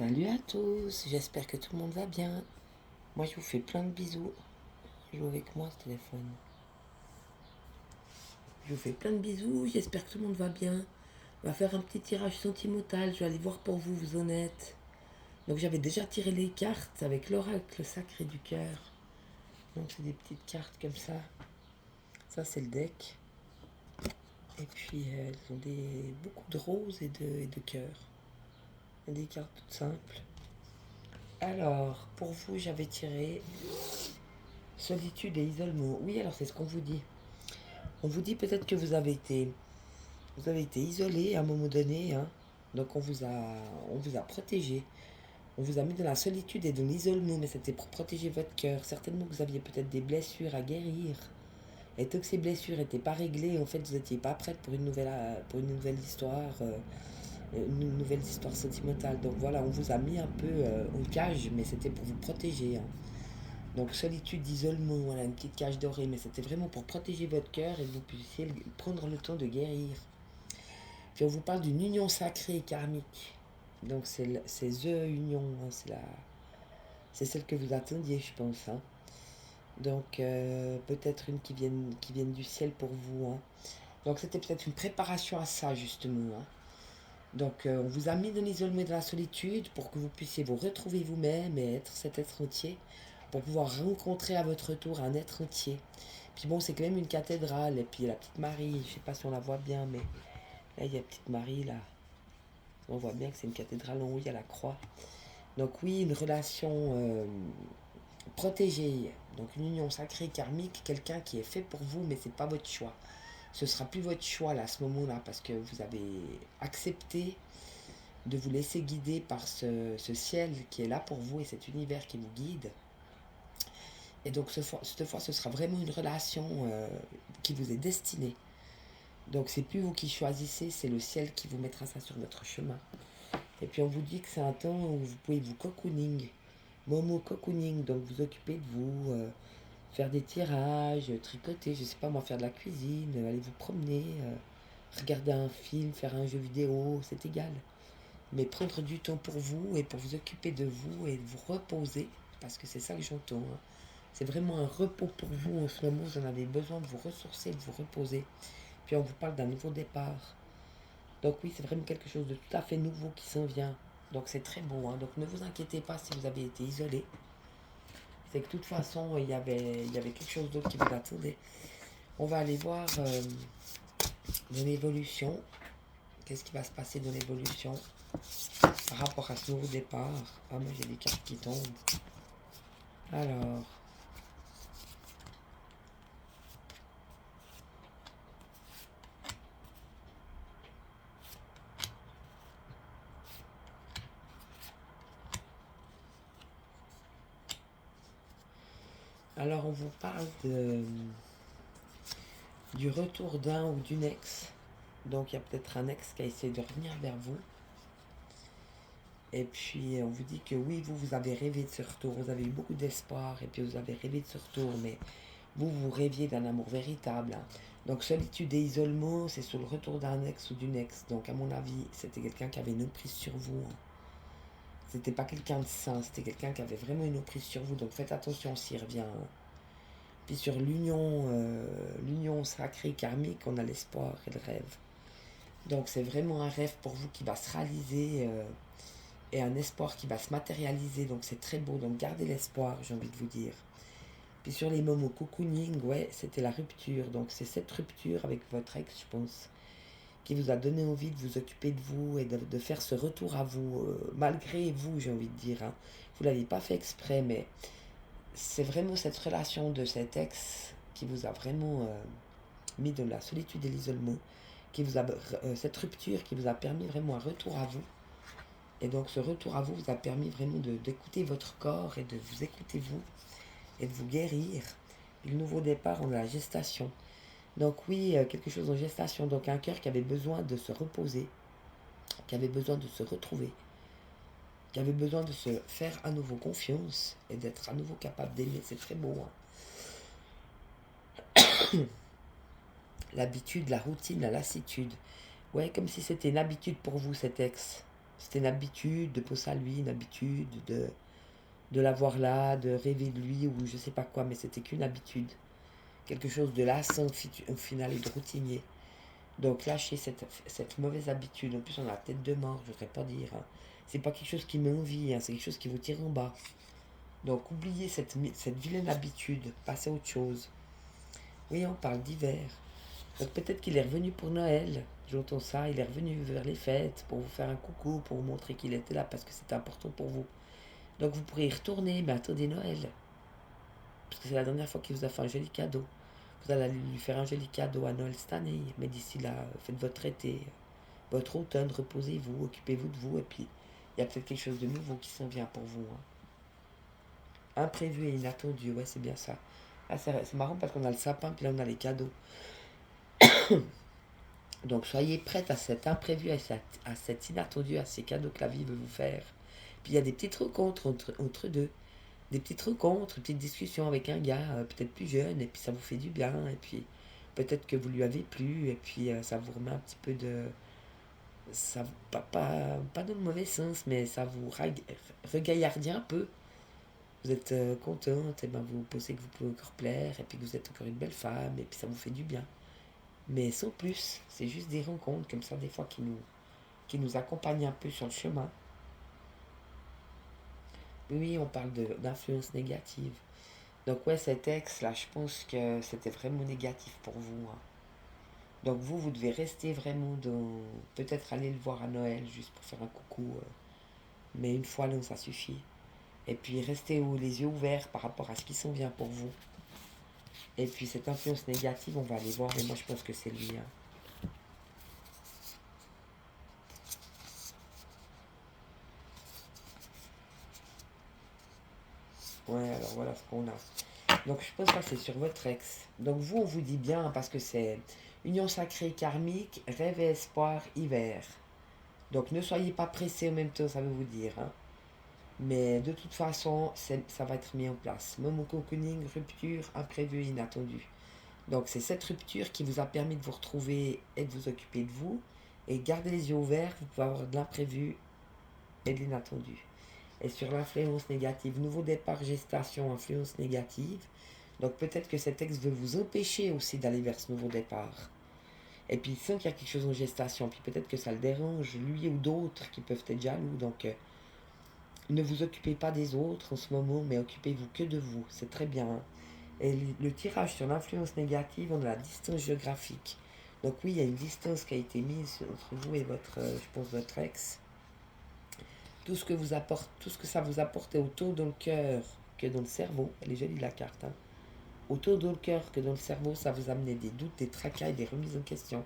Salut à tous, j'espère que tout le monde va bien. Moi je vous fais plein de bisous. Joue avec moi ce téléphone. Je vous fais plein de bisous, j'espère que tout le monde va bien. On va faire un petit tirage sentimental, je vais aller voir pour vous, vous en êtes. Donc j'avais déjà tiré les cartes avec l'oracle sacré du cœur. Donc c'est des petites cartes comme ça. Ça c'est le deck. Et puis elles ont beaucoup de roses et de cœurs. Et des cartes toutes simples. Alors, pour vous, j'avais tiré solitude et isolement. Oui, alors c'est ce qu'on vous dit. On vous dit peut-être que vous avez été isolé à un moment donné, hein. Donc on vous a protégé. On vous a mis dans la solitude et dans l'isolement, mais c'était pour protéger votre cœur. Certainement que vous aviez peut-être des blessures à guérir. Et tant que ces blessures n'étaient pas réglées, en fait, vous n'étiez pas prête pour une nouvelle histoire, une nouvelle histoire sentimentale. Donc voilà, on vous a mis un peu en cage, mais c'était pour vous protéger, hein. Donc solitude, isolement, voilà, une petite cage dorée, mais c'était vraiment pour protéger votre cœur et que vous puissiez prendre le temps de guérir. Puis on vous parle d'une union sacrée et karmique. Donc c'est The Union, hein, c'est celle que vous attendiez, je pense, hein. Donc peut-être une qui vienne du ciel pour vous, hein. Donc c'était peut-être une préparation à ça, justement, hein. Donc on vous a mis dans l'isolement et dans la solitude pour que vous puissiez vous retrouver vous-même et être cet être entier, pour pouvoir rencontrer à votre tour un être entier. Puis bon, c'est quand même une cathédrale, et puis la petite Marie, je sais pas si on la voit bien, mais là il y a la petite Marie, là. On voit bien que c'est une cathédrale en haut, il y a la croix. Donc oui, une relation protégée, donc une union sacrée karmique, quelqu'un qui est fait pour vous, mais c'est pas votre choix. Ce sera plus votre choix là, à ce moment-là, parce que vous avez accepté de vous laisser guider par ce ciel qui est là pour vous et cet univers qui vous guide. Et donc cette fois, ce sera vraiment une relation qui vous est destinée. Donc c'est plus vous qui choisissez, c'est le ciel qui vous mettra ça sur votre chemin. Et puis on vous dit que c'est un temps où vous pouvez vous cocooning. Momo cocooning, donc vous occuper de vous, faire des tirages, tricoter, je sais pas moi, faire de la cuisine, aller vous promener, regarder un film, faire un jeu vidéo, c'est égal. Mais prendre du temps pour vous et pour vous occuper de vous et de vous reposer, parce que c'est ça que j'entends, hein. C'est vraiment un repos pour vous en ce moment, vous en avez besoin de vous ressourcer, de vous reposer. Puis on vous parle d'un nouveau départ. Donc oui, c'est vraiment quelque chose de tout à fait nouveau qui s'en vient. Donc c'est très beau, hein. Donc ne vous inquiétez pas si vous avez été isolé. C'est que de toute façon, il y avait quelque chose d'autre qui vous attendait. On va aller voir dans l'évolution. Qu'est-ce qui va se passer dans l'évolution par rapport à ce nouveau départ. Ah, moi j'ai des cartes qui tombent. Alors, on vous parle du retour d'un ou d'une ex. Donc il y a peut-être un ex qui a essayé de revenir vers vous. Et puis on vous dit que oui, vous avez rêvé de ce retour, vous avez eu beaucoup d'espoir, et puis vous avez rêvé de ce retour, mais vous rêviez d'un amour véritable, hein. Donc solitude et isolement, c'est sur le retour d'un ex ou d'une ex. Donc à mon avis, c'était quelqu'un qui avait une emprise sur vous, hein. C'était pas quelqu'un de sain, c'était quelqu'un qui avait vraiment une emprise sur vous. Donc faites attention s'il revient, hein. Puis sur l'union sacrée karmique, on a l'espoir et le rêve. Donc c'est vraiment un rêve pour vous qui va se réaliser, et un espoir qui va se matérialiser. Donc c'est très beau. Donc gardez l'espoir, j'ai envie de vous dire. Puis sur les moments cocooning, ouais, c'était la rupture. Donc c'est cette rupture avec votre ex, je pense, qui vous a donné envie de vous occuper de vous et de faire ce retour à vous, malgré vous, j'ai envie de dire, hein. Vous ne l'avez pas fait exprès, mais c'est vraiment cette relation de cet ex qui vous a vraiment mis dans la solitude et l'isolement, cette rupture qui vous a permis vraiment un retour à vous. Et donc ce retour à vous vous a permis vraiment d'écouter votre corps et de vous écouter vous et de vous guérir. Et le nouveau départ, on a la gestation. Donc oui, quelque chose en gestation. Donc un cœur qui avait besoin de se reposer, qui avait besoin de se retrouver, qui avait besoin de se faire à nouveau confiance et d'être à nouveau capable d'aimer. C'est très beau, hein. L'habitude, la routine, la lassitude. Ouais, comme si c'était une habitude pour vous, cet ex. C'était une habitude de penser à lui, une habitude de l'avoir là, de rêver de lui ou je sais pas quoi, mais c'était qu'une habitude. Quelque chose de lassant au final et de routinier. Donc lâcher cette mauvaise habitude, en plus on a la tête de mort, je voudrais pas dire. Hein. C'est pas quelque chose qui met en vie, hein, c'est quelque chose qui vous tire en bas. Donc oubliez cette vilaine habitude, passez à autre chose. Oui, on parle d'hiver. Donc peut-être qu'il est revenu pour Noël. J'entends ça, il est revenu vers les fêtes pour vous faire un coucou, pour vous montrer qu'il était là parce que c'était important pour vous. Donc vous pourrez y retourner, mais attendez Noël. Parce que c'est la dernière fois qu'il vous a fait un joli cadeau. Vous allez lui faire un joli cadeau à Noël cette année. Mais d'ici là, faites votre été, votre automne, reposez-vous, occupez-vous de vous. Et puis, il y a peut-être quelque chose de nouveau qui s'en vient pour vous. Hein. Imprévu et inattendu, ouais, c'est bien ça. Ah, c'est marrant parce qu'on a le sapin, puis là, on a les cadeaux. Donc, soyez prête à cet imprévu, à cet inattendu, à ces cadeaux que la vie veut vous faire. Puis, il y a des petites rencontres entre deux. Des petites rencontres, des petites discussions avec un gars peut-être plus jeune, et puis ça vous fait du bien, et puis peut-être que vous lui avez plu, et puis ça vous remet un petit peu de... Ça, pas dans le mauvais sens, mais ça vous regaillardit un peu. Vous êtes contente, et ben vous pensez que vous pouvez encore plaire, et puis que vous êtes encore une belle femme, et puis ça vous fait du bien. Mais sans plus, c'est juste des rencontres comme ça, des fois, qui nous accompagnent un peu sur le chemin. Oui, on parle d'influence négative. Donc ouais, cet ex-là, je pense que c'était vraiment négatif pour vous. Hein. Donc vous devez rester vraiment dans... Peut-être aller le voir à Noël, juste pour faire un coucou. Mais une fois, non, ça suffit. Et puis restez les yeux ouverts par rapport à ce qui s'en vient pour vous. Et puis cette influence négative, on va aller voir, mais moi je pense que c'est lui. Hein. Ouais, alors voilà ce qu'on a. Donc je pense que c'est sur votre ex. Donc vous, on vous dit bien, hein, parce que c'est union sacrée karmique, rêve et espoir, hiver. Donc ne soyez pas pressés en même temps, ça veut vous dire. Hein. Mais de toute façon, ça va être mis en place. Moment cocooning, rupture, imprévue, inattendue. Donc c'est cette rupture qui vous a permis de vous retrouver et de vous occuper de vous. Et gardez les yeux ouverts, vous pouvez avoir de l'imprévu et de l'inattendu. Et sur l'influence négative, nouveau départ, gestation, influence négative. Donc peut-être que cet ex veut vous empêcher aussi d'aller vers ce nouveau départ. Et puis il sent qu'il y a quelque chose en gestation, puis peut-être que ça le dérange, lui ou d'autres qui peuvent être jaloux. Donc ne vous occupez pas des autres en ce moment, mais occupez-vous que de vous. C'est très bien. Hein. Et le tirage sur l'influence négative, on a la distance géographique. Donc oui, il y a une distance qui a été mise entre vous et je pense, votre ex. Tout ce que ça vous apportait autant dans le cœur que dans le cerveau. Elle est jolie la carte. Hein. Autant dans le cœur que dans le cerveau, ça vous amenait des doutes, des tracas et des remises en question.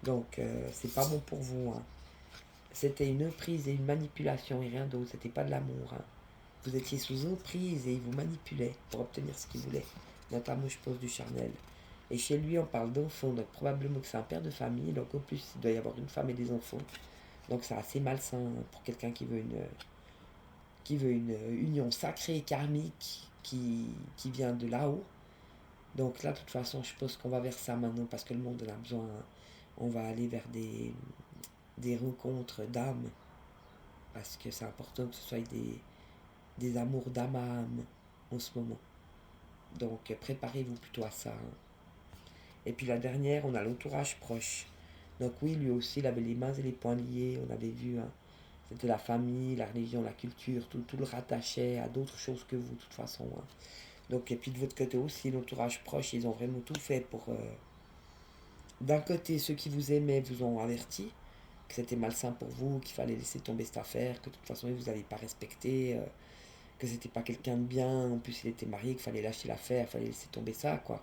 Donc c'est pas bon pour vous. Hein. C'était une emprise et une manipulation et rien d'autre. C'était pas de l'amour. Hein. Vous étiez sous emprise et il vous manipulait pour obtenir ce qu'il voulait. Notamment, je pense, du charnel. Et chez lui, on parle d'enfants, donc probablement que c'est un père de famille. Donc, en plus, il doit y avoir une femme et des enfants. Donc, c'est assez malsain pour quelqu'un qui veut une union sacrée et karmique qui vient de là-haut. Donc, là, de toute façon, je pense qu'on va vers ça maintenant parce que le monde en a besoin. Hein. On va aller vers des rencontres d'âmes parce que c'est important que ce soit des amours d'âme à âme en ce moment. Donc préparez-vous plutôt à ça. Hein. Et puis la dernière, on a l'entourage proche. Donc oui, lui aussi, il avait les mains et les poings liés, on avait vu. Hein. C'était la famille, la religion, la culture, tout le rattachait à d'autres choses que vous, de toute façon. Hein. Donc, et puis de votre côté aussi, l'entourage proche, ils ont vraiment tout fait pour... d'un côté, ceux qui vous aimaient vous ont averti que c'était malsain pour vous, qu'il fallait laisser tomber cette affaire, que de toute façon, ils vous avaient pas respecté. Que c'était pas quelqu'un de bien, en plus il était marié, qu'il fallait lâcher l'affaire, il fallait laisser tomber ça, quoi.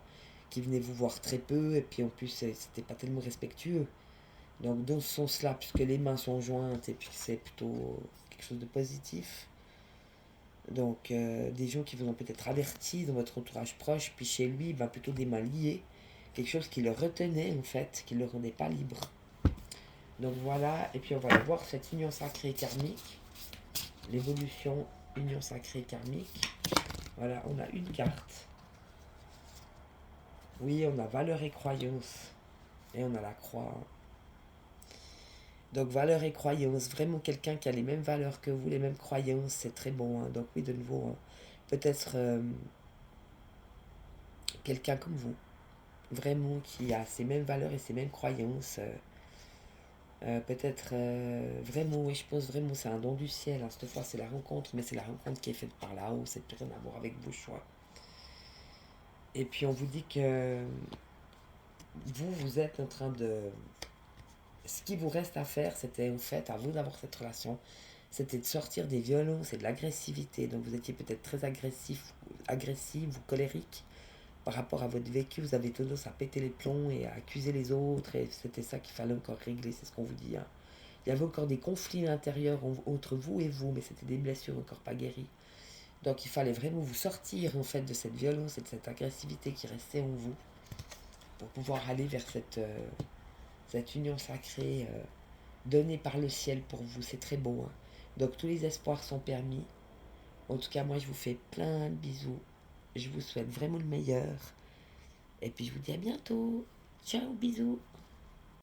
Qui venait vous voir très peu, et puis en plus c'était pas tellement respectueux. Donc dans ce sens-là, puisque les mains sont jointes, et puis c'est plutôt quelque chose de positif. Donc des gens qui vous ont peut-être avertis dans votre entourage proche, puis chez lui, ben, plutôt des mains liées, quelque chose qui le retenait en fait, qui ne le rendait pas libre. Donc voilà, et puis on va voir cette union sacrée karmique, l'évolution union sacrée karmique. Voilà, on a une carte. Oui, on a valeur et croyance. Et on a la croix. Donc valeurs et croyances, vraiment quelqu'un qui a les mêmes valeurs que vous, les mêmes croyances, c'est très bon, hein. Donc oui, de nouveau, hein, peut-être quelqu'un comme vous, vraiment qui a ces mêmes valeurs et ces mêmes croyances. Peut-être vraiment, oui, je pense vraiment c'est un don du ciel, hein. Cette fois c'est la rencontre, mais c'est la rencontre qui est faite par là-haut, c'est plus rien à voir avec vos choix. Et puis on vous dit que vous êtes en train de... Ce qui vous reste à faire, c'était en fait, à vous d'avoir cette relation, c'était de sortir des violences et de l'agressivité. Donc vous étiez peut-être très agressif ou colérique par rapport à votre vécu. Vous avez tendance à péter les plombs et à accuser les autres. Et c'était ça qu'il fallait encore régler, c'est ce qu'on vous dit, hein. Il y avait encore des conflits intérieurs entre vous et vous, mais c'était des blessures encore pas guéries. Donc il fallait vraiment vous sortir en fait de cette violence et de cette agressivité qui restait en vous pour pouvoir aller vers cette union sacrée donnée par le ciel pour vous. C'est très beau, hein. Donc tous les espoirs sont permis. En tout cas, moi je vous fais plein de bisous. Je vous souhaite vraiment le meilleur. Et puis je vous dis à bientôt. Ciao, bisous.